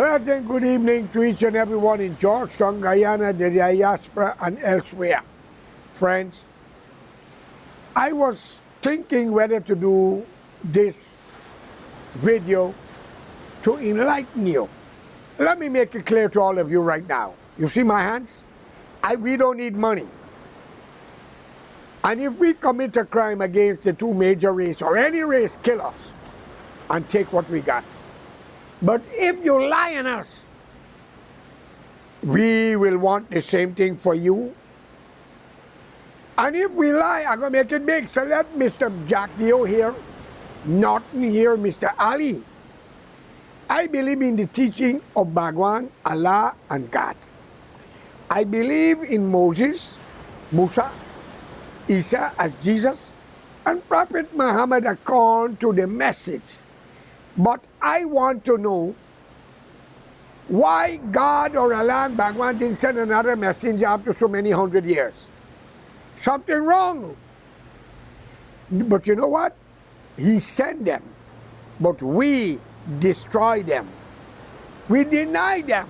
Pleasant good evening to each and everyone in Georgetown, Guyana, the diaspora, and elsewhere. Friends, I was thinking whether to do this video to enlighten you. Let me make it clear to all of you right now. You see my hands? We don't need money. And if we commit a crime against the two major races or any race, kill us and take what we got. But if you lie on us, we will want the same thing for you. And if we lie, I'm going to make it big. So let Mr. Jack Dio here, Norton here, Mr. Ali. I believe in the teaching of Bhagwan, Allah, and God. I believe in Moses, Musa, Isa as Jesus, and Prophet Muhammad according to the message. But I want to know why God or Allah and Bhagwan didn't send another messenger after so many 100 years. Something wrong. But you know what? He sent them, but we destroy them. We deny them.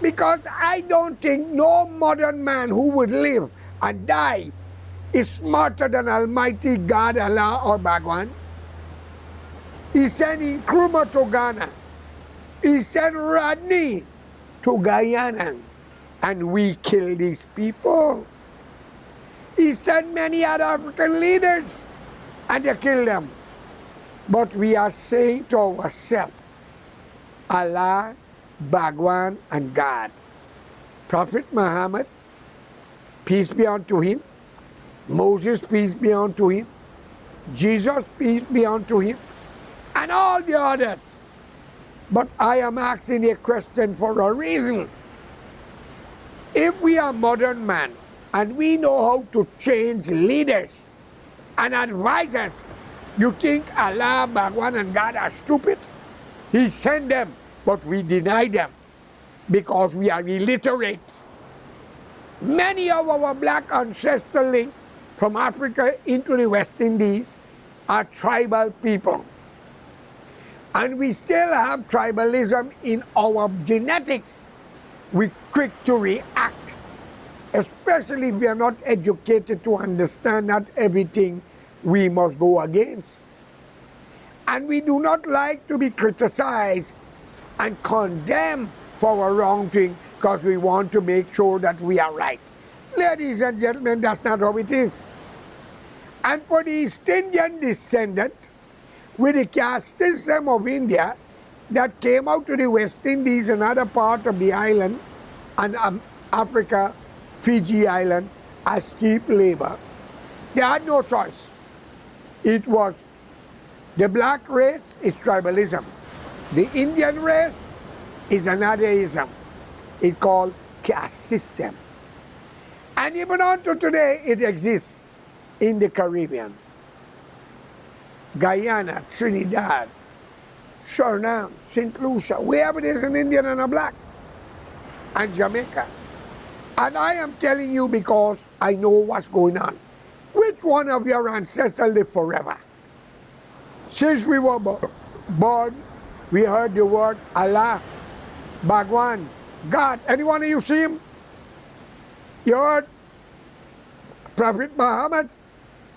Because I don't think no modern man who would live and die is smarter than Almighty God, Allah, or Bhagwan. He sent Nkrumah to Ghana. He sent Rodney to Guyana. And we kill these people. He sent many other African leaders and they kill them. But we are saying to ourselves, Allah, Bhagwan, and God. Prophet Muhammad, peace be unto him. Moses, peace be unto him. Jesus, peace be unto him. And all the others. But I am asking a question for a reason. If we are modern man and we know how to change leaders and advisors, you think Allah, Bhagwan, and God are stupid? He sent them, but we deny them because we are illiterate. Many of our black ancestral link from Africa into the West Indies are tribal people. And we still have tribalism in our genetics. We're quick to react, especially if we are not educated to understand that everything we must go against. And we do not like to be criticized and condemned for a wrong thing because we want to make sure that we are right. Ladies and gentlemen, that's not how it is. And for the East Indian descendant, with the caste system of India that came out to the West Indies and other part of the island and Africa, Fiji Island, as cheap labor, they had no choice. It was the black race is tribalism. The Indian race is another ism. It's called caste system. And even unto today, it exists in the Caribbean. Guyana, Trinidad, Suriname, St. Lucia, wherever there's an Indian and a black, and Jamaica. And I am telling you because I know what's going on. Which one of your ancestors live forever? Since we were born, we heard the word Allah, Bhagwan, God. Anyone of you see him? You heard Prophet Muhammad,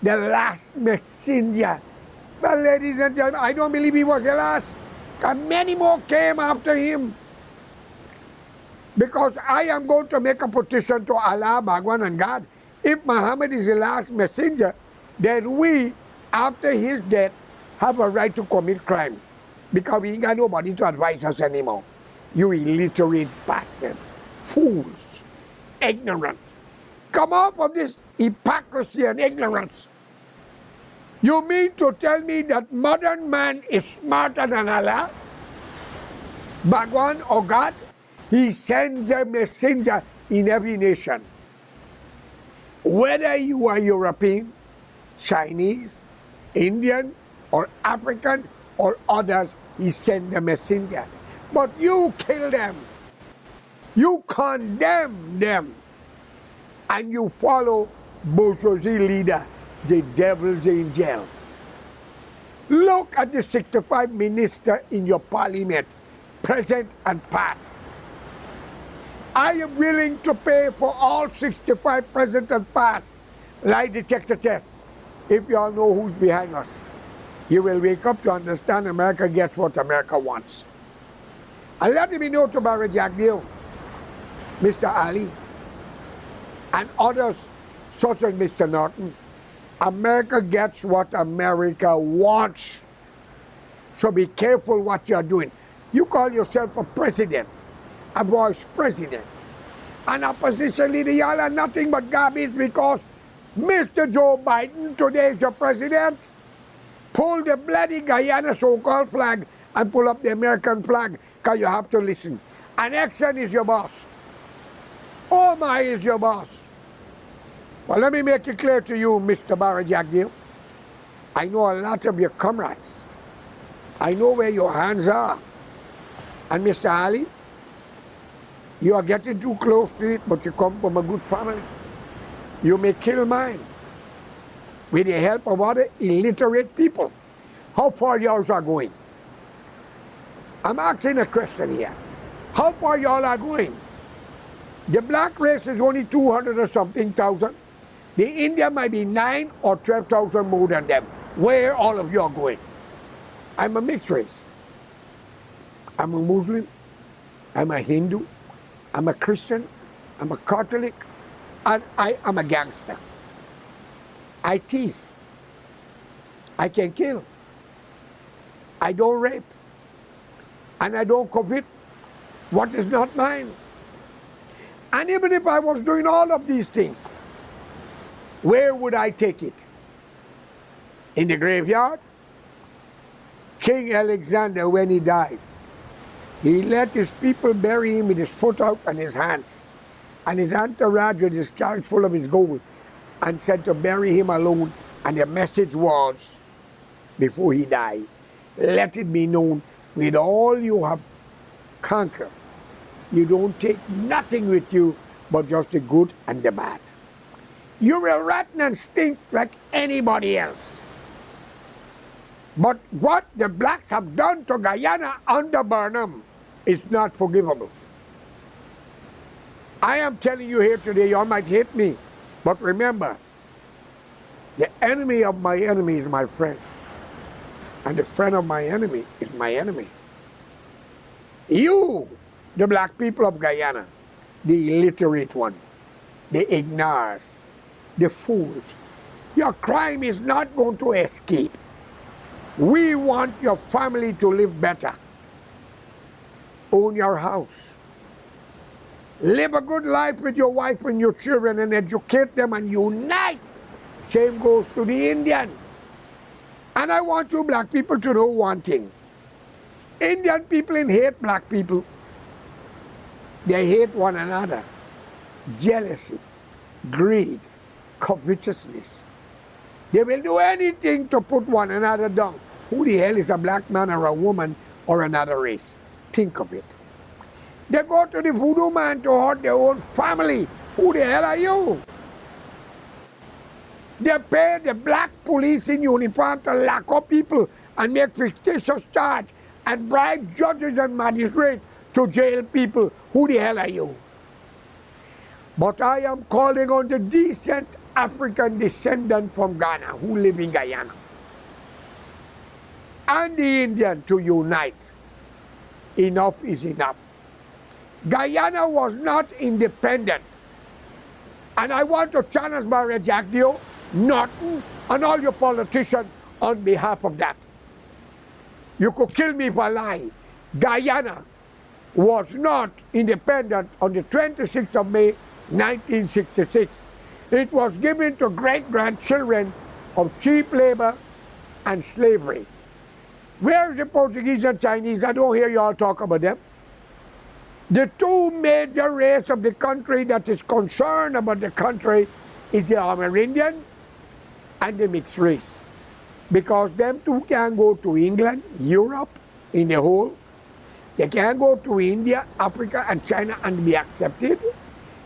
the last messenger. But ladies and gentlemen, I don't believe he was the last. And many more came after him. Because I am going to make a petition to Allah, Bhagwan, and God. If Muhammad is the last messenger, then we, after his death, have a right to commit crime. Because we ain't got nobody to advise us anymore. You illiterate bastard. Fools. Ignorant. Come out of this hypocrisy and ignorance. You mean to tell me that modern man is smarter than Allah, Bhagwan, or God? He sends a messenger in every nation. Whether you are European, Chinese, Indian, or African, or others, he sends a messenger. But you kill them. You condemn them. And you follow bourgeoisie leader, the devil's angel. Look at the 65 ministers in your parliament. present, and past. I am willing to pay for all 65 present and past lie detector tests if you all know who's behind us. You will wake up to understand America gets what America wants. And let me know to Barry Jack Deal, Mr. Ali, and others such as Mr. Norton, America gets what America wants. So be careful what you're doing. You call yourself a president, a vice president, an opposition leader. Y'all are nothing but garbage because Mr. Joe Biden, today is your president, pull the bloody Guyana so-called flag and pull up the American flag because you have to listen. And Exxon is your boss. Oh my is your boss. Well, let me make it clear to you, Mr. Barry Jagdale. I know a lot of your comrades. I know where your hands are. And Mr. Ali, you are getting too close to it, but you come from a good family. You may kill mine with the help of other illiterate people. How far yours are going? I'm asking a question here. How far y'all are going? The black race is only 200 or something thousand. The Indian might be 9 or 12,000 more than them. Where all of you are going? I'm a mixed race. I'm a Muslim. I'm a Hindu. I'm a Christian. I'm a Catholic. And I am a gangster. I thief. I can kill. I don't rape. And I don't covet what is not mine. And even if I was doing all of these things, where would I take it? In the graveyard? King Alexander, when he died, he let his people bury him with his foot out and his hands, and his entourage with his carriage full of his gold, and said to bury him alone. And the message was, before he died, let it be known, with all you have conquered, you don't take nothing with you but just the good and the bad. You will rotten and stink like anybody else. But what the blacks have done to Guyana under Burnham is not forgivable. I am telling you here today, you all might hate me, but remember, the enemy of my enemy is my friend, and the friend of my enemy is my enemy. You, the black people of Guyana, the illiterate one, the ignorers, the fools, your crime is not going to escape. We want your family to live better. Own your house. Live a good life with your wife and your children and educate them and unite. Same goes to the Indian. And I want you black people to know one thing. Indian people hate black people. They hate one another. Jealousy, greed, covetousness. They will do anything to put one another down. Who the hell is a black man or a woman or another race? Think of it. They go to the voodoo man to hurt their own family. Who the hell are you? They pay the black police in uniform to lock up people and make fictitious charge and bribe judges and magistrates to jail people. Who the hell are you? But I am calling on the decent African descendant from Ghana who live in Guyana and the Indian to unite. Enough is enough. Guyana was not independent. And I want to challenge Barry Jagdeo, Norton, and all your politicians on behalf of that. You could kill me if I lie. Guyana was not independent on the 26th of May, 1966. It was given to great-grandchildren of cheap labor and slavery. Where's the Portuguese and Chinese? I don't hear you all talk about them. The two major races of the country that is concerned about the country is the Amerindian and the mixed race. Because them two can go to England, Europe in the whole. They can go to India, Africa, and China and be accepted.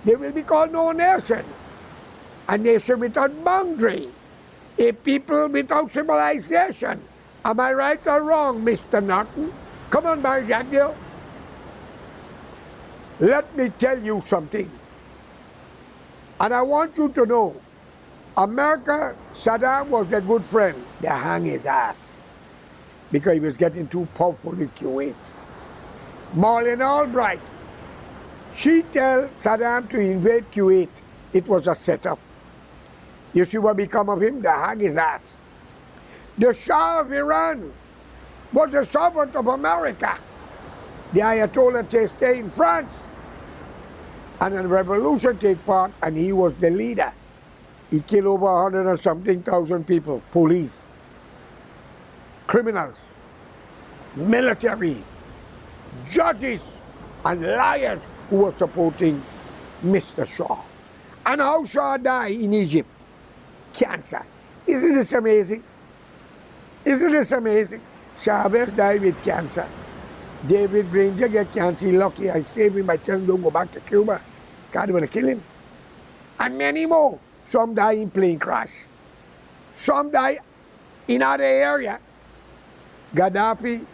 They will be called no nation. A nation without boundary. A people without civilization. Am I right or wrong, Mr. Norton? Come on, Barry Jagdale. Let me tell you something. And I want you to know, America, Saddam was a good friend. They hang his ass because he was getting too powerful in Kuwait. Marlene Albright, she tell Saddam to invade Kuwait. It was a setup. You see what become of him? They hang his ass. The Shah of Iran was a servant of America. The Ayatollah stayed in France. And a revolution take part, and he was the leader. He killed over 100 and something thousand people, police, criminals, military, judges, and liars who were supporting Mr. Shah. And how Shah died in Egypt? Cancer. Isn't this amazing? Isn't this amazing? Chavez died with cancer. David Granger get cancer. Lucky I saved him by telling him don't go back to Cuba. God want to kill him. And many more. Some die in plane crash. Some die in other area. Gaddafi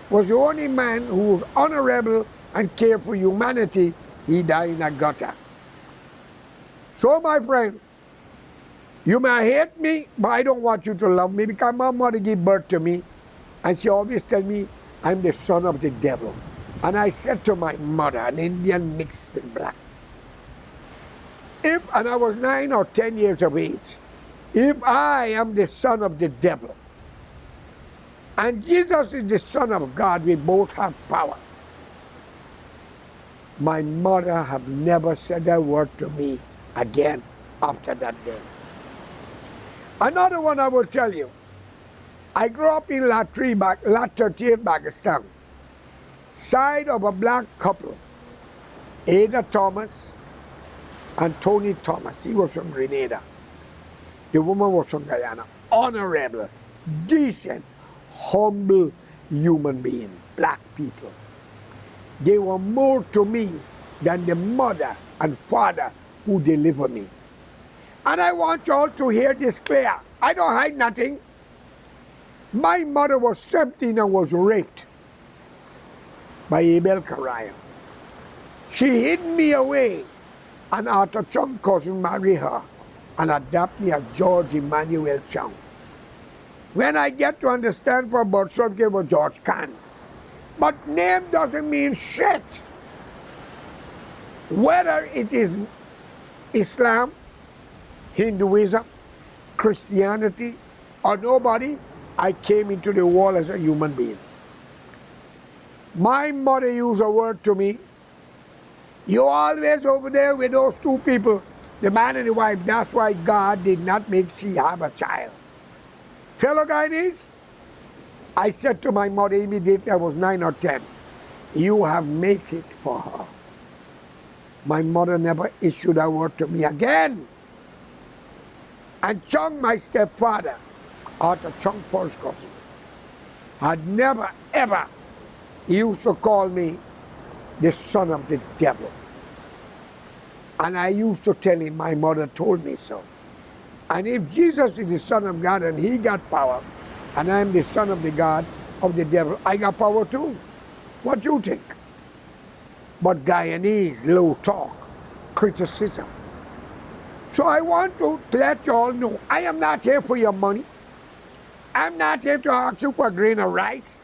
was the only man who was honorable and cared for humanity. He died in a gutter. So my friend, you may hate me, but I don't want you to love me because my mother gave birth to me. And she always tell me, I'm the son of the devil. And I said to my mother, an Indian mixed with black, and I was 9 or 10 years of age, if I am the son of the devil, and Jesus is the Son of God, we both have power. My mother have never said a word to me again after that day. Another one I will tell you. I grew up in Lot 38, Pakistan, side of a black couple, Ada Thomas and Tony Thomas. He was from Grenada. The woman was from Guyana. Honorable, decent, humble human being, black people. They were more to me than the mother and father who delivered me. And I want you all to hear this clear. I don't hide nothing. My mother was 17 and was raped by Abel Karayan. She hid me away, and Arthur Chung's cousin married her and adopted me as George Emmanuel Chung. When I get to understand for birth certificate was George Khan. But name doesn't mean shit. Whether it is Islam, Hinduism, Christianity, or nobody, I came into the world as a human being. My mother used a word to me. You always over there with those two people, the man and the wife. That's why God did not make she have a child. Fellow Guyanese, I said to my mother immediately, I was 9 or 10, you have made it for her. My mother never issued a word to me again. And Chung, my stepfather, Arthur Chung first cousin, had never ever, he used to call me the son of the devil. And I used to tell him, my mother told me so. And if Jesus is the Son of God and he got power, and I'm the son of the God of the devil, I got power too. What do you think? But Guyanese, low talk, criticism. So I want to let you all know, I am not here for your money. I'm not here to ask you for a grain of rice.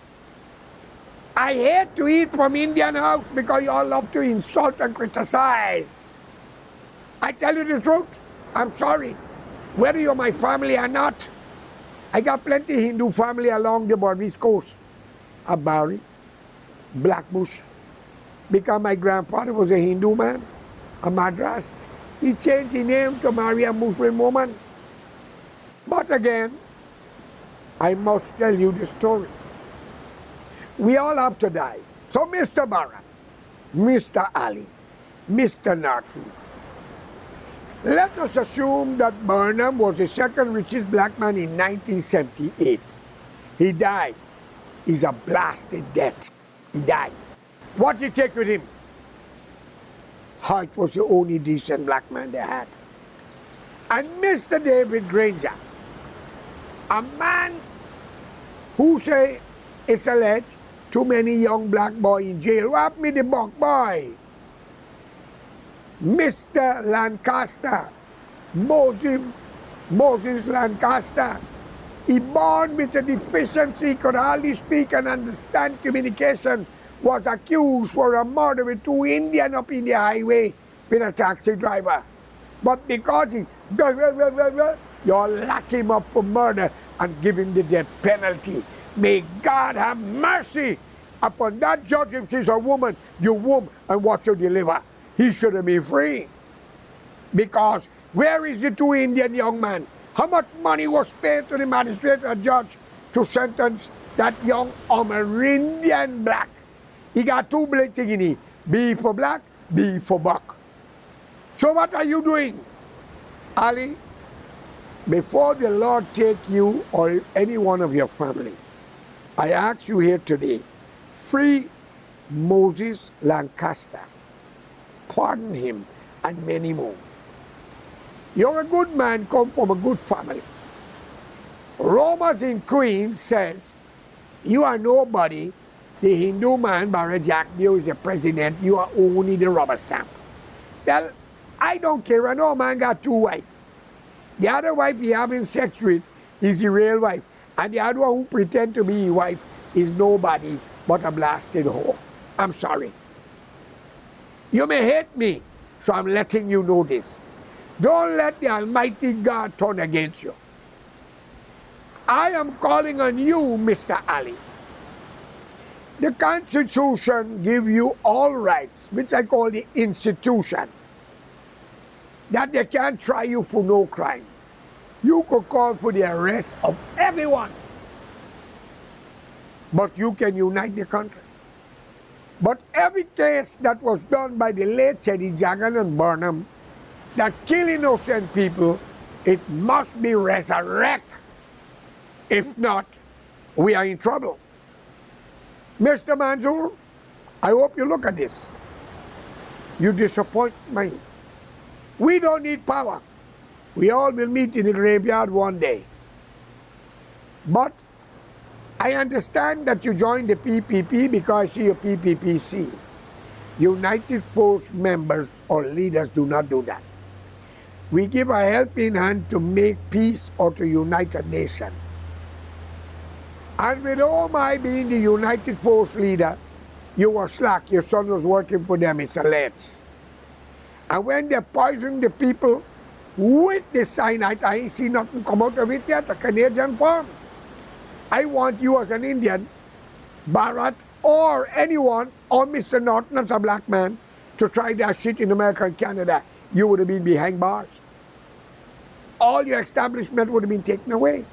I hate to eat from Indian house because you all love to insult and criticize. I tell you the truth, I'm sorry. Whether you're my family or not, I got plenty Hindu family along the Burmese coast. Abari, Blackbush, because my grandfather was a Hindu man, a Madras. He changed his name to marry a Muslim woman. But again, I must tell you the story. We all have to die. So Mr. Barra, Mr. Ali, Mr. Narku, let us assume that Burnham was the second richest black man in 1978. He died. He's a blasted death. He died. What did he take with him? Hart was the only decent black man they had. And Mr. David Granger, a man who say it's alleged too many young black boy in jail. What me the buck boy? Mr. Lancaster, Moses Lancaster, he born with a deficiency, could hardly speak and understand communication, was accused for a murder with 2 Indians up in the highway with a taxi driver. But because he, you all lock him up for murder and give him the death penalty. May God have mercy upon that judge if she's a woman, you womb and watch you deliver. He should have been free. Because where is the 2 Indian young man? How much money was paid to the magistrate or judge to sentence that young Amerindian black? He got 2 black things in it. B for black, B for buck. So what are you doing? Ali, before the Lord take you or any one of your family, I ask you here today, free Moses Lancaster. Pardon him and many more. You're a good man, come from a good family. Romans in Queens says, you are nobody. The Hindu man, Bharat Jack Dio, is the president. You are only the rubber stamp. Well, I don't care. I know a man got 2 wives. The other wife he having sex with is the real wife. And the other one who pretend to be his wife is nobody but a blasted whore. I'm sorry. You may hate me, so I'm letting you know this. Don't let the Almighty God turn against you. I am calling on you, Mr. Ali. The Constitution gives you all rights, which I call the institution, that they can't try you for no crime. You could call for the arrest of everyone, but you can unite the country. But every case that was done by the late Teddy Jagan and Burnham that kill innocent people, it must be resurrected. If not, we are in trouble. Mr. Manzoor, I hope you look at this. You disappoint me. We don't need power. We all will meet in the graveyard one day. But I understand that you joined the PPP because I see your PPPC. United Force members or leaders do not do that. We give a helping hand to make peace or to unite a nation. And with all my being the United Force leader, you were slack. Your son was working for them, it's alleged. And when they poisoned the people with the cyanide, I ain't seen nothing come out of it yet, a Canadian farm. I want you as an Indian, Bharat, or anyone, or Mr. Norton as a black man, to try that shit in America and Canada. You would have been behind bars. All your establishment would have been taken away.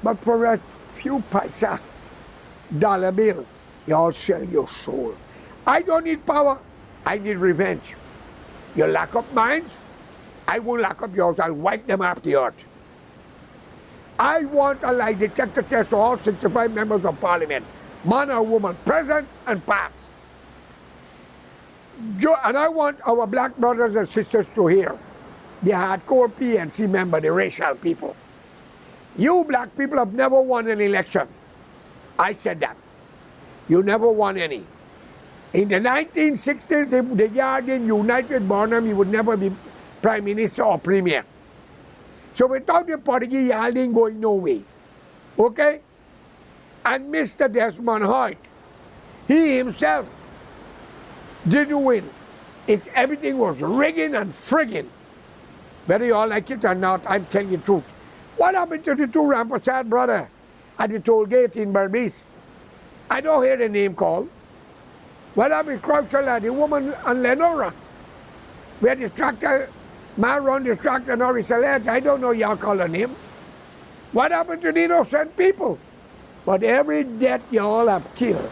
But for a few paisa, dollar bill, you all sell your soul. I don't need power, I need revenge. You lock up mines, I won't lock up yours, I'll wipe them off the earth. I want a lie detector test for all 65 members of parliament, man or woman, present and past. And I want our black brothers and sisters to hear, the hardcore PNC member, the racial people. You black people have never won an election. I said that. You never won any. In the 1960s, if the Guardian united Burnham, he would never be prime minister or premier. So without the Portuguese, y'all ain't going no way. Okay? And Mr. Desmond Hoyt, he himself didn't win. Everything was rigging and frigging. Whether you all like it or not, I'm telling you the truth. What happened to the 2 Rampasad brother at the toll gate in Berbice? I don't hear the name called. What happened to Crouchala, the woman on Lenora? Where the tractor, man run the tractor, now it's alleged. I don't know y'all call her name. What happened to the innocent people? But every death you all have killed,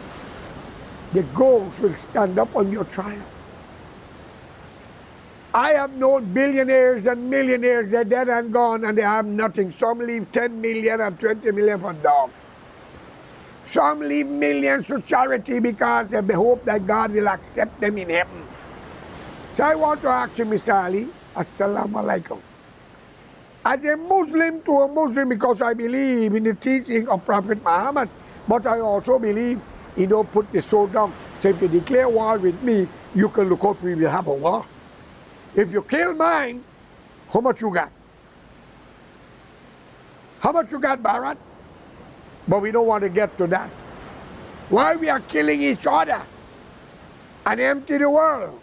the ghost will stand up on your trial. I have known billionaires and millionaires, they're dead and gone and they have nothing. Some leave 10 million and 20 million for dog. Some leave millions to charity because they hope that God will accept them in heaven. So I want to ask you, Mr. Ali, Assalamu alaikum. As a Muslim to a Muslim, because I believe in the teaching of Prophet Muhammad, but I also believe he don't put the sword down. So if you declare war with me, you can look out, we will have a war. If you kill mine, how much you got? How much you got, Bharat? But we don't want to get to that. Why we are killing each other and empty the world?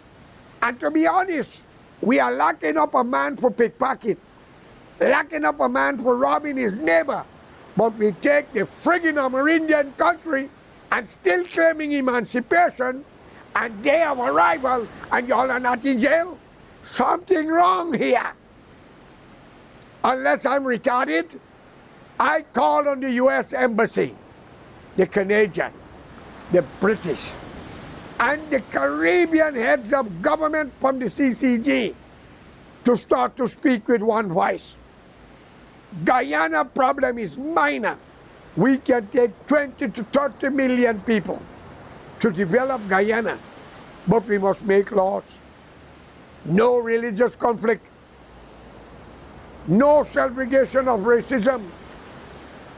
And to be honest, we are locking up a man for pickpocket, locking up a man for robbing his neighbor, but we take the friggin' Amerindian country and still claiming emancipation, and day of arrival, and y'all are not in jail? Something wrong here. Unless I'm retarded, I call on the U.S. Embassy, the Canadian, the British, and the Caribbean heads of government from the CCG to start to speak with one voice. Guyana problem is minor. We can take 20 to 30 million people to develop Guyana, but we must make laws. No religious conflict, no segregation of racism.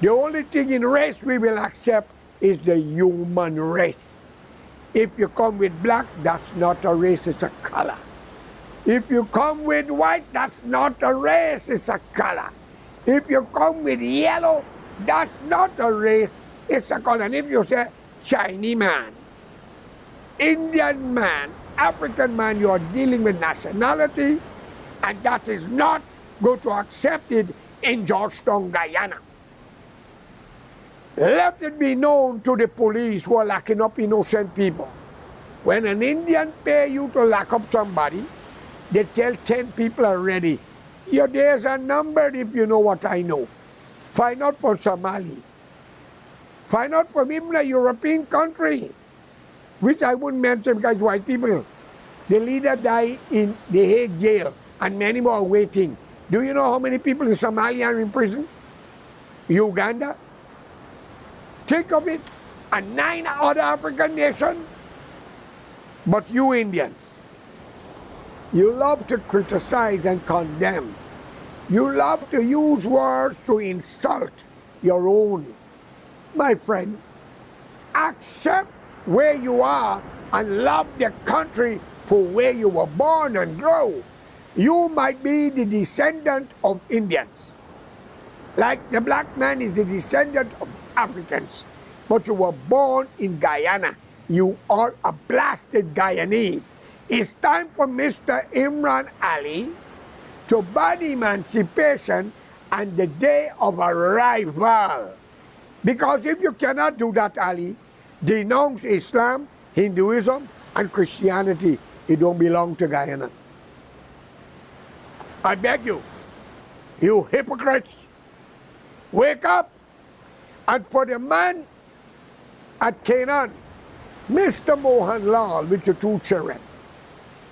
The only thing in race we will accept is the human race. If you come with black, that's not a race, it's a color. If you come with white, that's not a race, it's a color. If you come with yellow, that's not a race, it's a color. And if you say Chinese man, Indian man, African man, you are dealing with nationality, and that is not going to accept it in Georgetown, Guyana. Let it be known to the police who are locking up innocent people. When an Indian pay you to lock up somebody, they tell 10 people already, your days are numbered if you know what I know. Find out from Somali. Find out from even a European country, which I wouldn't mention because white people. The leader died in the Hague jail, and many more are waiting. Do you know how many people in Somalia are in prison? Uganda? Think of it, and 9 other African nations. But you Indians, you love to criticize and condemn. You love to use words to insult your own. My friend, accept where you are and love the country for where you were born and grow. You might be the descendant of Indians, like the black man is the descendant of Africans, but you were born in Guyana. You are a blasted Guyanese. It's time for Mr. Imran Ali to ban emancipation and the day of arrival. Because if you cannot do that, Ali, denounce Islam, Hinduism, and Christianity. It don't belong to Guyana. I beg you, you hypocrites, wake up. And for the man at Canaan, Mr. Mohan Lal, with your 2 children,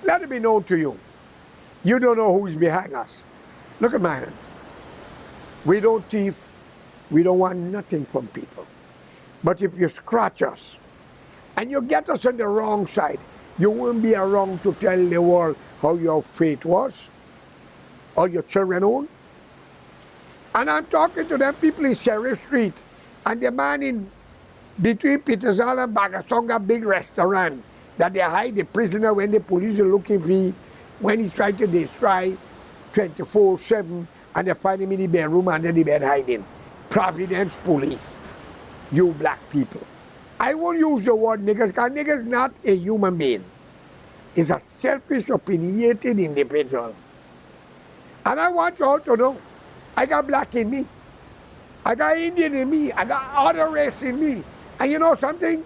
let it be known to you, you don't know who is behind us. Look at my hands. We don't thief. We don't want nothing from people. But if you scratch us and you get us on the wrong side, you won't be around to tell the world how your fate was or your children own. And I'm talking to them people in Sheriff Street and the man in between Petersal and Bagasonga big restaurant that they hide the prisoner when the police are looking for him, when he tried to destroy 24/7 and they find him in the bedroom under the bed hiding. Providence Police, you black people. I won't use the word niggers because niggers not a human being. It's a selfish, opinionated individual. And I want you all to know, I got black in me. I got Indian in me. I got other race in me. And you know something?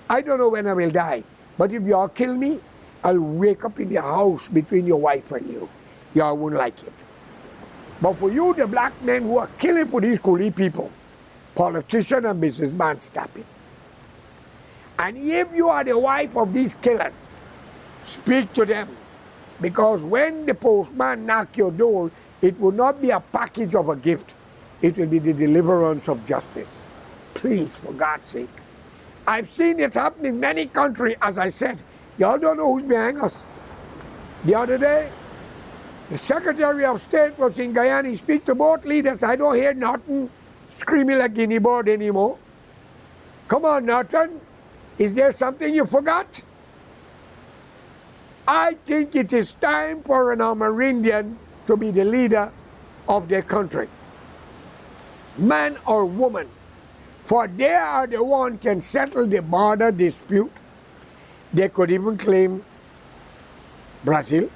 I don't know when I will die. But if y'all kill me, I'll wake up in the house between your wife and you. Y'all won't like it. But for you, the black men who are killing for these coolie people, politicians and businessmen, stop it. And if you are the wife of these killers, speak to them. Because when the postman knocks your door, it will not be a package of a gift. It will be the deliverance of justice. Please, for God's sake. I've seen it happen in many countries, as I said. Y'all don't know who's behind us. The other day, the Secretary of State was in Guyana. He speak to both leaders. I don't hear nothing screaming like guinea bird anymore. Come on, Norton. Is there something you forgot? I think it is time for an Amerindian to be the leader of their country. Man or woman, for they are the one can settle the border dispute. They could even claim Brazil,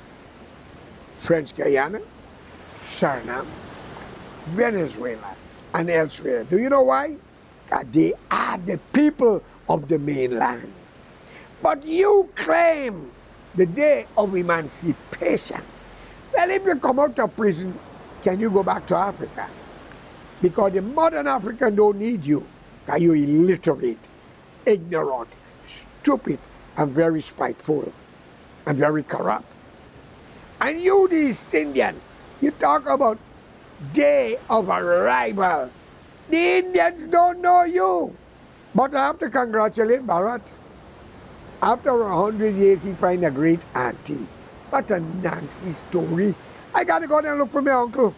French Guyana, Suriname, Venezuela, and elsewhere. Do you know why? That they are the people of the mainland. But you claim the day of emancipation. Well, if you come out of prison, can you go back to Africa? Because the modern African don't need you. Because you're illiterate, ignorant, stupid, and very spiteful, and very corrupt. And you, the East Indian, you talk about day of arrival. The Indians don't know you. But I have to congratulate Bharat. After 100 years, he find a great auntie. What a Nancy story. I got to go there and look for my uncle.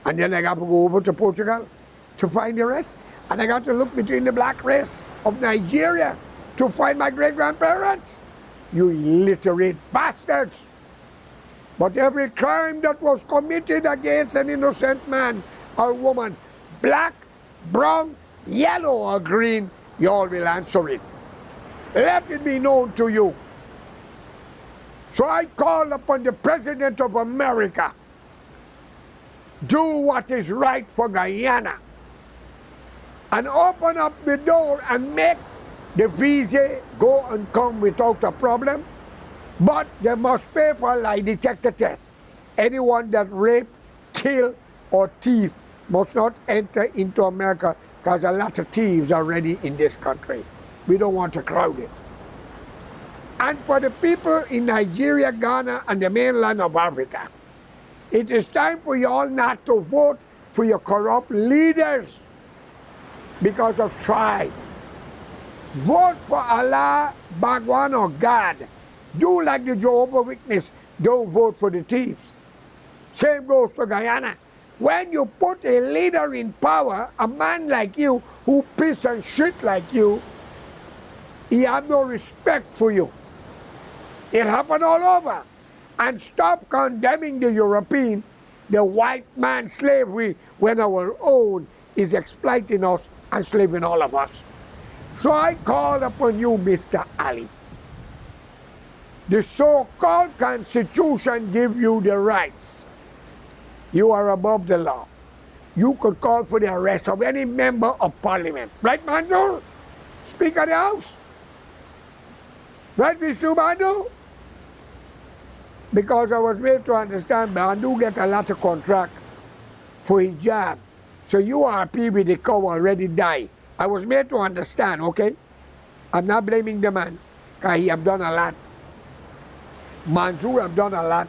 And then I got to go over to Portugal to find the rest. And I got to look between the black race of Nigeria to find my great-grandparents. You illiterate bastards. But every crime that was committed against an innocent man or woman, black, brown, yellow, or green, you all will answer it. Let it be known to you. So I call upon the President of America, do what is right for Guyana and open up the door and make the visa go and come without a problem. But they must pay for a lie detector test. Anyone that rape, kill, or thief must not enter into America because a lot of thieves are already in this country. We don't want to crowd it. And for the people in Nigeria, Ghana, and the mainland of Africa, it is time for you all not to vote for your corrupt leaders because of tribe. Vote for Allah, Bhagwan, or God. Do like the Jehovah's Witness. Don't vote for the thieves. Same goes to Guyana. When you put a leader in power, a man like you who piss and shit like you, he has no respect for you. It happened all over. And stop condemning the European, the white man slavery, when our own is exploiting us and slaving all of us. So I call upon you, Mr. Ali. The so-called Constitution gives you the rights. You are above the law. You could call for the arrest of any member of parliament. Right, Mansour? Speaker of the House? Right, Mr. Bandu? Because I was made to understand Bandu get a lot of contract for his job. So URP with the cow already die. I was made to understand, okay? I'm not blaming the man, because he have done a lot. Mansour have done a lot.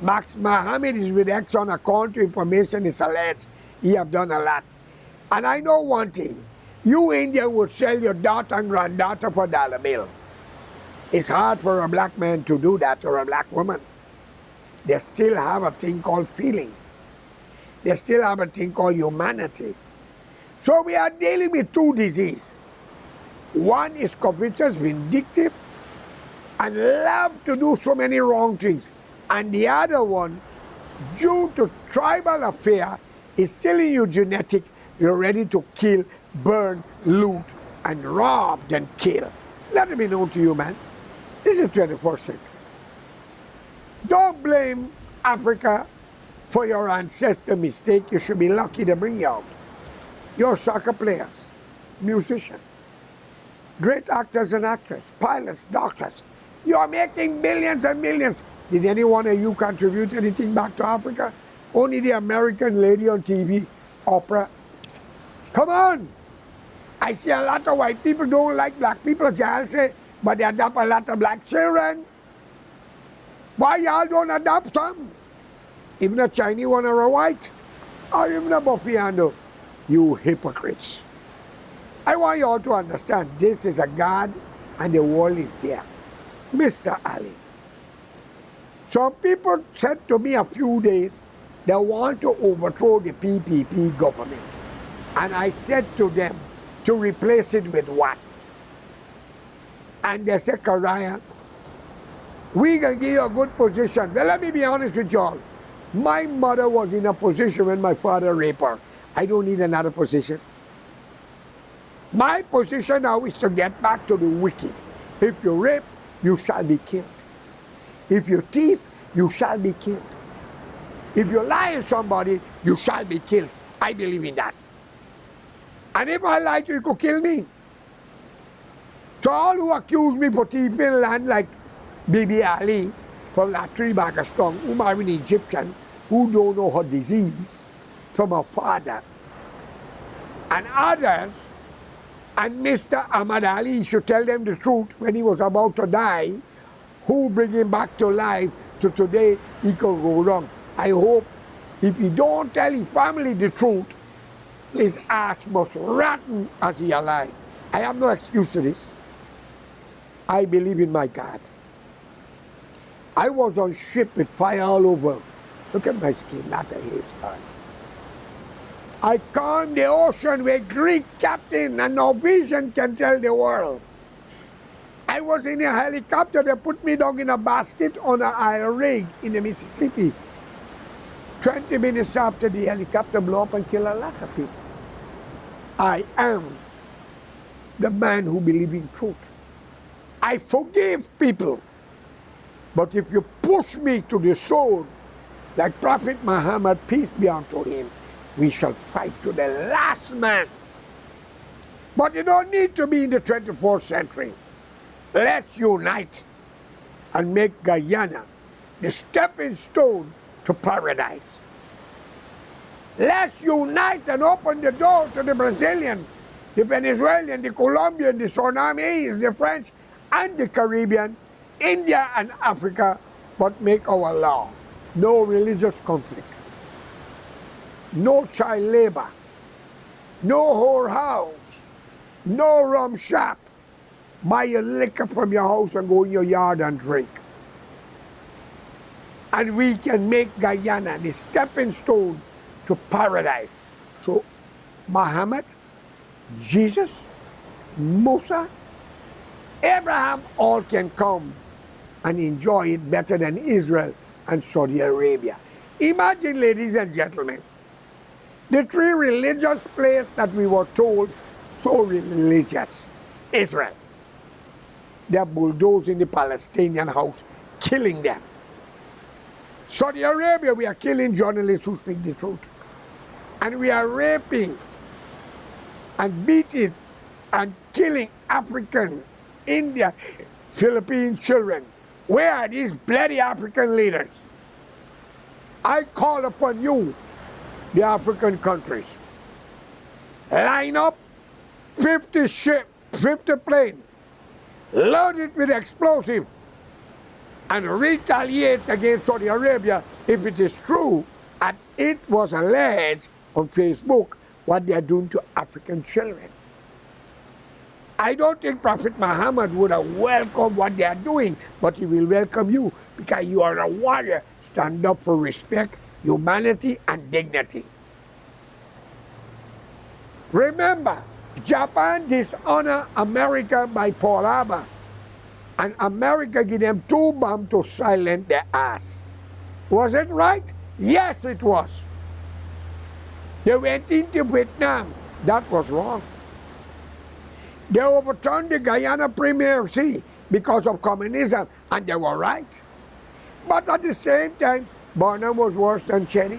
Max Mohammed is with Exxon, according to information is alleged. He have done a lot. And I know one thing. You India would sell your daughter and granddaughter for dollar bill. It's hard for a black man to do that, or a black woman. They still have a thing called feelings. They still have a thing called humanity. So we are dealing with two diseases. One is covetous, vindictive, and love to do so many wrong things. And the other one, due to tribal affair, is still in your genetic. You're ready to kill, burn, loot, and rob, then kill. Let it be known to you, man. This is the 21st century. Don't blame Africa for your ancestor mistake. You should be lucky to bring you out. You're soccer players, musicians, great actors and actresses, pilots, doctors. You are making billions and millions. Did any one of you contribute anything back to Africa? Only the American lady on TV, Oprah. Come on. I see a lot of white people don't like black people, as y'all say, but they adopt a lot of black children. Why y'all don't adopt some? Even a Chinese one or a white, or even a Bufiano. You hypocrites. I want you all to understand this is a God and the world is there. Mr. Ali. Some people said to me a few days they want to overthrow the PPP government. And I said to them to replace it with what? And they said, Karaya, We can give you a good position. Well, let me be honest with y'all. My mother was in a position when my father raped her. I don't need another position. My position now is to get back to the wicked. If you rape, you shall be killed. If you thief, you shall be killed. If you lie to somebody, you shall be killed. I believe in that. And if I lie to you, you could kill me. So all who accuse me for thieving land like Bibi Ali from Latri Bagastong, who married an Egyptian, who don't know her disease from her father, and others, and Mr. Ahmad Ali should tell them the truth when he was about to die, who bring him back to life to today, he could go wrong. I hope if he don't tell his family the truth, his ass must rotten as he alive. I have no excuse to this. I believe in my God. I was on ship with fire all over. Look at my skin, not a hair scars. I calmed the ocean with Greek captain and Norwegian can tell the world. I was in a helicopter that put me down in a basket on an oil rig in the Mississippi. 20 minutes after the helicopter blew up and killed a lot of people. I am the man who believes in truth. I forgive people. But if you push me to the sword, like Prophet Muhammad, peace be unto him, we shall fight to the last man. But you don't need to be in the 24th century. Let's unite and make Guyana the stepping stone to paradise. Let's unite and open the door to the Brazilian, the Venezuelan, the Colombian, the Sudanese, the French, and the Caribbean, India and Africa, but make our law. No religious conflict. No child labor. No whorehouse. No rum shop. Buy your liquor from your house and go in your yard and drink. And we can make Guyana the stepping stone to paradise. So Muhammad, Jesus, Musa, Abraham all can come and enjoy it better than Israel and Saudi Arabia. Imagine, ladies and gentlemen, the three religious places that we were told so religious. Israel. They're bulldozing the Palestinian house, killing them. Saudi Arabia, we are killing journalists who speak the truth. And we are raping and beating and killing African, India, Philippine children. Where are these bloody African leaders? I call upon you, the African countries. Line up 50 ship, 50 plane, load it with explosive, and retaliate against Saudi Arabia if it is true that it was alleged on Facebook what they are doing to African children. I don't think Prophet Muhammad would have welcomed what they are doing, but he will welcome you because you are a warrior. Stand up for respect, humanity, and dignity. Remember, Japan dishonored America by Pearl Harbor, and America gave them 2 bombs to silence their ass. Was it right? Yes, it was. They went into Vietnam. That was wrong. They overturned the Guyana Premiercy because of communism, and they were right. But at the same time, Burnham was worse than Cherry.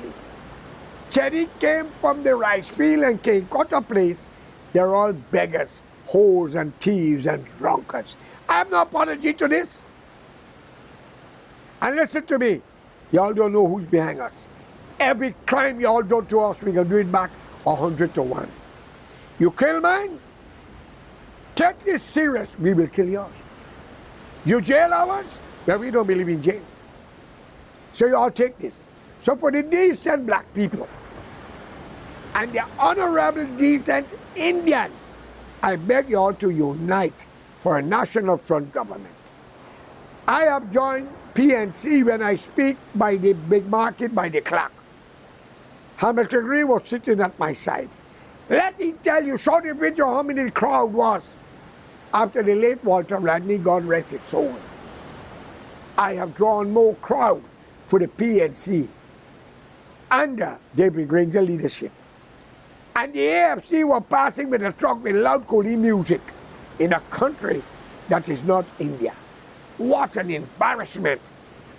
Cherry came from the rice field and came cut a place. They're all beggars, hoes and thieves and drunkards. I have no apology to this. And listen to me, y'all don't know who's behind us. Every crime y'all do to us, we can do it back 100 to 1. You kill mine? Take this serious, we will kill yours. You jail ours? Well, we don't believe in jail. So you all take this. So for the decent black people and the honorable decent Indian, I beg you all to unite for a national front government. I have joined PNC when I speak by the big market by the clock. Hamilton Green was sitting at my side. Let me tell you, show the video how many the crowd was after the late Walter Rodney, God rest his soul. I have drawn more crowd for the PNC under David Granger leadership. And the AFC were passing with a truck with loud Koli music in a country that is not India. What an embarrassment.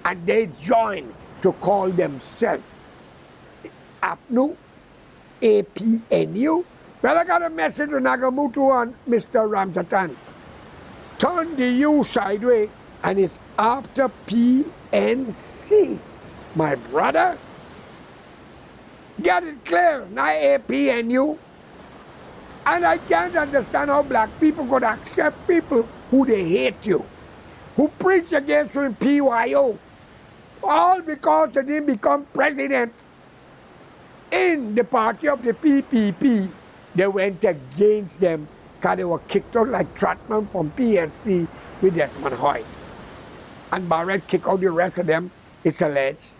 And they joined to call themselves APNU, APNU. Well, I got a message to Nagamutu and Mr. Ramzatan. Turn the U sideways and it's after PNC. My brother, get it clear, not APNU. And I can't understand how black people could accept people who they hate you, who preach against you in PYO, all because they didn't become president in the party of the PPP. They went against them because they were kicked out like Trotman from PNC with Desmond Hoyt. And Barrett kicked out the rest of them, it's alleged.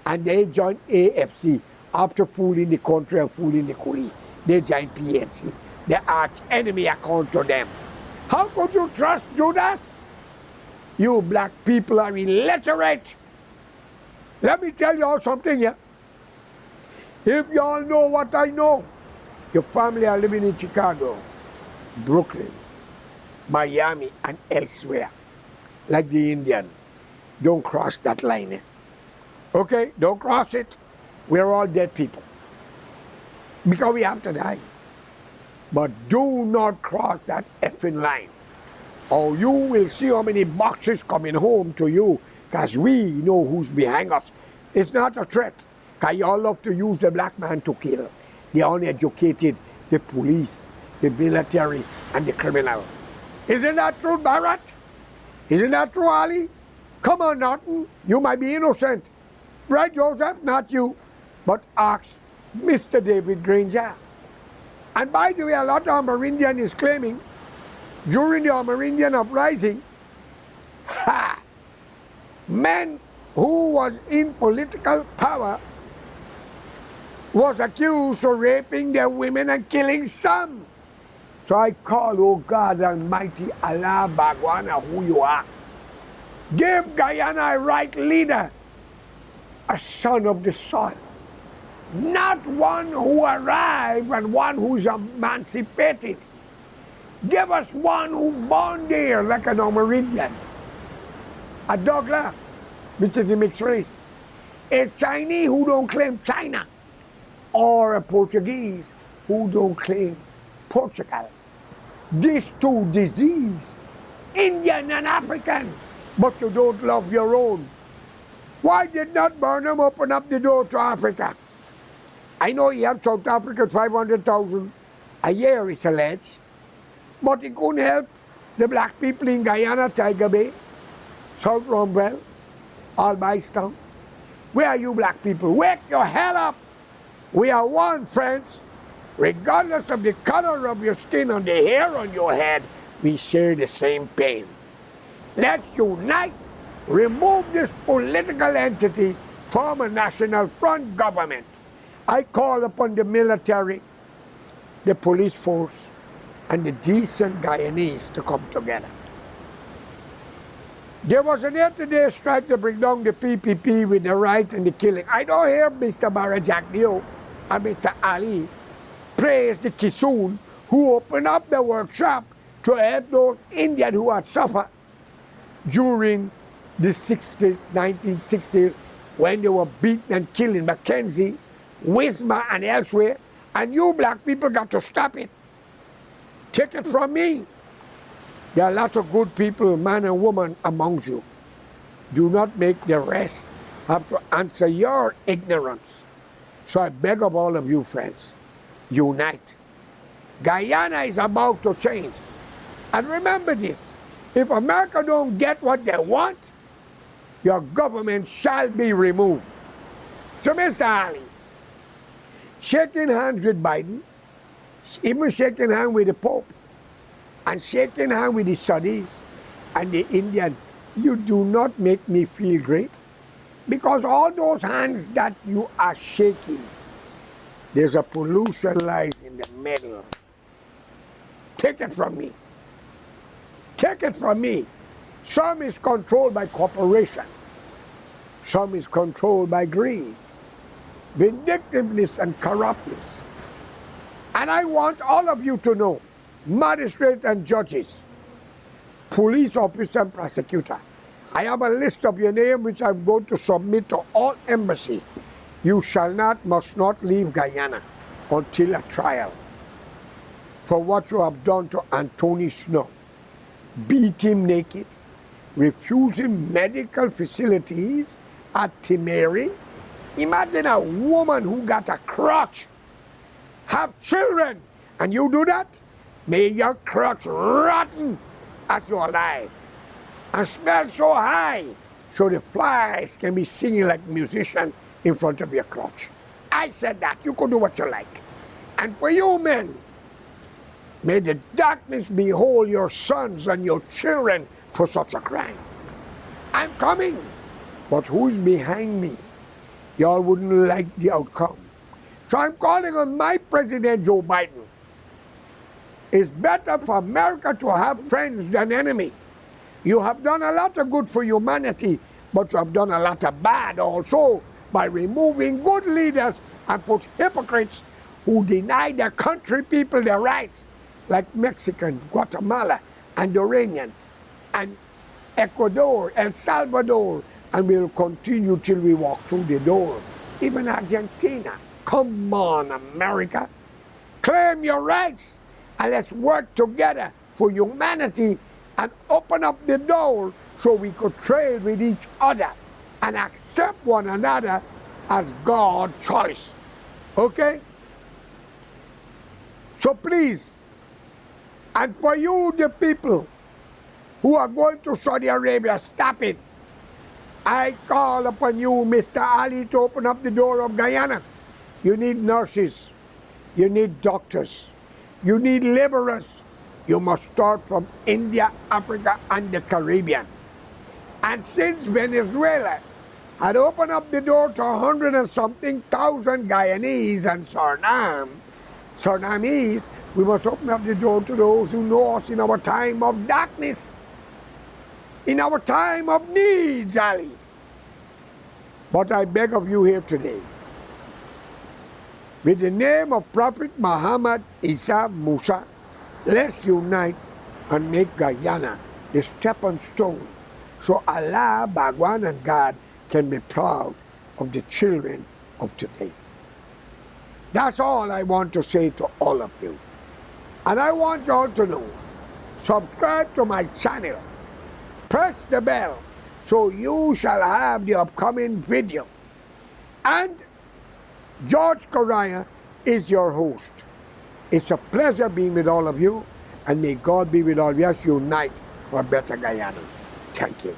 And they joined AFC after fooling the country and fooling the coolie. They joined PNC. The arch enemy account to them. How could you trust Judas? You black people are illiterate. Let me tell you all something here. If you all know what I know, your family are living in Chicago, Brooklyn, Miami, and elsewhere, like the Indian. Don't cross that line. Eh? Okay? Don't cross it. We're all dead people. Because we have to die. But do not cross that effing line. Or you will see how many boxes coming home to you, because we know who's behind us. It's not a threat, because you all love to use the black man to kill. The uneducated, the police, the military, and the criminal. Isn't that true, Barrett? Isn't that true, Ali? Come on, Norton. You might be innocent. Right, Joseph? Not you. But ask Mr. David Granger. And by the way, a lot of Amerindian is claiming during the Amerindian uprising, men who was in political power was accused of raping their women and killing some. So I call, oh God Almighty, Allah Bhagwana, who you are. Give Guyana a right leader, a son of the soil. Not one who arrived and one who's emancipated. Give us one who born there like an Amerindian. A Douglas, which is a mixed race. A Chinese who don't claim China. Or a Portuguese who don't claim Portugal. These two diseases, Indian and African, but you don't love your own. Why did not Burnham open up the door to Africa? I know he helped South Africa 500,000 a year, it's alleged, but he couldn't help the black people in Guyana, Tiger Bay, South Romwell, Albaistown. Where are you black people? Wake your hell up! We are one, friends. Regardless of the color of your skin and the hair on your head, we share the same pain. Let's unite, remove this political entity, form a national front government. I call upon the military, the police force, and the decent Guyanese to come together. There was an 80-day strike to bring down the PPP with the right and the killing. I don't hear Mr. Barajakdio and Mr. Ali praise the Kisoon who opened up the workshop to help those Indians who had suffered during the 60s, 1960s, when they were beaten and killed in Mackenzie, Wisma, and elsewhere. And you black people got to stop it. Take it from me. There are a lot of good people, man and woman, amongst you. Do not make the rest have to answer your ignorance. So I beg of all of you, friends, unite. Guyana is about to change. And remember this, if America don't get what they want, your government shall be removed. So, Mr. Ali, shaking hands with Biden, even shaking hands with the Pope, and shaking hands with the Saudis and the Indian, you do not make me feel great. Because all those hands that you are shaking, there's a pollution lies in the middle. Take it from me. Take it from me. Some is controlled by corporation. Some is controlled by greed, vindictiveness, and corruptness. And I want all of you to know, magistrates and judges, police officer and prosecutor, I have a list of your name which I'm going to submit to all embassy. You shall not, must not leave Guyana until a trial for what you have done to Anthony Snow. Beat him naked, refusing medical facilities at Timeri. Imagine a woman who got a crutch, have children, and you do that? May your crutch rotten as you're alive and smell so high so the flies can be singing like musicians in front of your crotch. I said that. You could do what you like. And for you men, may the darkness behold your sons and your children for such a crime. I'm coming, but who's behind me? Y'all wouldn't like the outcome. So I'm calling on my President Joe Biden. It's better for America to have friends than enemy. You have done a lot of good for humanity, but you have done a lot of bad also by removing good leaders and put hypocrites who deny their country people their rights, like Mexican, Guatemala, Honduran, and Ecuador, El Salvador, and we'll continue till we walk through the door. Even Argentina. Come on, America. Claim your rights, and let's work together for humanity and open up the door so we could trade with each other and accept one another as God's choice. Okay? So please, and for you, the people who are going to Saudi Arabia, stop it. I call upon you, Mr. Ali, to open up the door of Guyana. You need nurses. You need doctors. You need laborers. You must start from India, Africa, and the Caribbean. And since Venezuela had opened up the door to 100 and something thousand Guyanese and Surinamese, we must open up the door to those who know us in our time of darkness, in our time of needs, Ali. But I beg of you here today, with the name of Prophet Muhammad Isa Musa, let's unite and make Guyana the stepping stone so Allah, Bhagwan, and God can be proud of the children of today. That's all I want to say to all of you. And I want you all to know, subscribe to my channel, press the bell, so you shall have the upcoming video. And George Correa is your host. It's a pleasure being with all of you, and may God be with all of us. Unite for a better Guyana. Thank you.